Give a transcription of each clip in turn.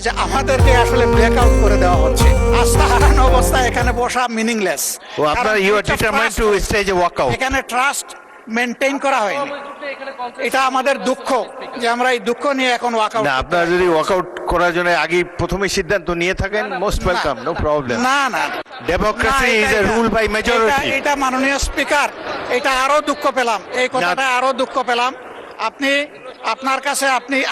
যে আমাদেরকে আসলে ব্রেকআউট করে দেওয়া হচ্ছে। আস্থা হারানো অবস্থায় এখানে বসা মিনিংলেস। ও আপনার you are determined to stage a walkout. এখানে ট্রাস্ট মেনটেইন করা হয়নি। এটা আমাদের দুঃখ যে আমরা এই দুঃখ নিয়ে এখন ওয়াকআউট। না, আপনারা যদি ওয়াকআউট করার জন্য আগে প্রথমে সিদ্ধান্ত নিয়ে থাকেন, মোস্ট ওয়েলকাম, নো প্রবলেম। না না, democracy is a rule by majority. এটা মাননীয় স্পিকার, এটা আরো দুঃখ পেলাম, এই কথাটা আরো দুঃখ পেলাম। আপনার কাছে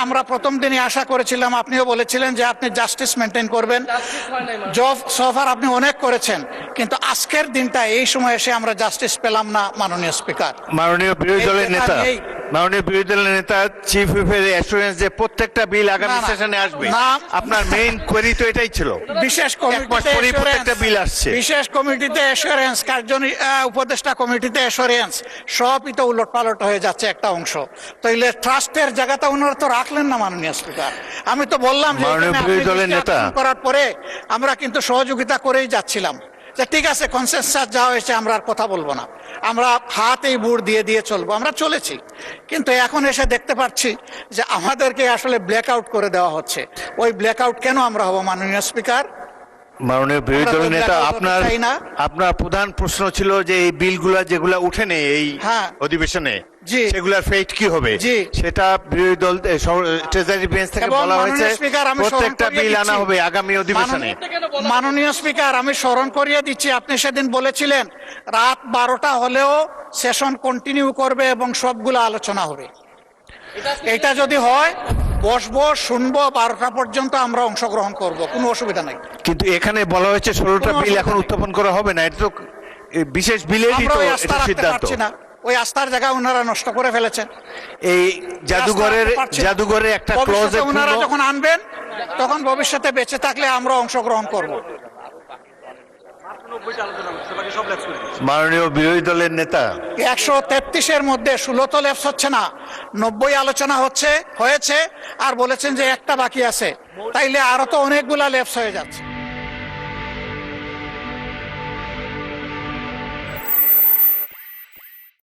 আমরা প্রথম দিনই আশা করেছিলাম, আপনিও বলেছিলেন যে আপনি জাস্টিস মেনটেন করবেন। জব সফার আপনি অনেক করেছেন, কিন্তু আজকের দিনটা এই সময় এসে আমরা জাস্টিস পেলাম না মাননীয় স্পিকার। মাননীয় বিরোধী দলের নেতা চিফ হুইপের অ্যাসুরেন্স যে প্রত্যেকটা বিল আগামী সেশনে আসবে, আপনার মেইন কোয়েরি তো এটাই ছিল। বিশেষ প্রত্যেকটা বিল আসছে, বিশেষ কমিটিতে অ্যাসুরেন্স, উপদেষ্টা কমিটিতে অ্যাসুরেন্স, সবই তো উলটপালট হয়ে যাচ্ছে একটা অংশ। তাইলে ট্রাস্টের জায়গাটা ওনারা তো রাখলেন না মাননীয় স্পিকার। আমি তো বললাম যে বিরোধী দলের নেতা করার পরে আমরা কিন্তু সহযোগিতা করেই যাচ্ছিলাম, যে ঠিক আছে কনসেনসাস যা হয়েছে আমরা আর কথা বলবো না, আমরা হাতেই বুড় দিয়ে চলবো, আমরা চলেছি। কিন্তু এখন এসে দেখতে পাচ্ছি যে আমাদেরকে আসলে ব্ল্যাকআউট করে দেওয়া হচ্ছে। ওই ব্ল্যাকআউট কেন আমরা হব মাননীয় স্পিকার? মাননীয় বিরোধী দলের নেতা, আপনার প্রধান প্রশ্ন ছিল যে এই বিলগুলা যেগুলা উঠেনি এই অধিবেশনে, সেগুলার ফেট কি হবে, সেটা বিরোধী দল ট্রেজারি বেঞ্চ থেকে বলা হয়েছে প্রত্যেকটা বিল আনা হবে আগামী অধিবেশনে। মাননীয় স্পিকার, আমি স্মরণ করিয়ে দিচ্ছি, আপনি সেদিন বলেছিলেন রাত 12টা হলেও সেশন কন্টিনিউ করবে এবং সবগুলো আলোচনা হবে। এটা যদি হয় বসবো, শুনবো, 12টা পর্যন্ত আমরা অংশগ্রহণ করব, কোনো অসুবিধা নাই। কিন্তু এখানে বলা হয়েছে 16টা বিল এখন উত্থাপন করা হবে না, এটা তো বিশেষ বিলেরই তো সিদ্ধান্ত। ওই আস্থার জায়গা ওনারা নষ্ট করে ফেলেছেন। এই জাদুঘরে একটা ক্লজে ওনারা যখন আনবেন তখন ভবিষ্যতে বেঁচে থাকলে আমরা অংশগ্রহণ করব। মাননীয় বিরোধী দলের নেতা, 133-এর মধ্যে 16 তো লেপস হচ্ছে না, 90 আলোচনা হয়েছে, আর বলেছেন যে একটা বাকি আছে, তাইলে আরো তো অনেকগুলা লেপস হয়ে যাচ্ছে।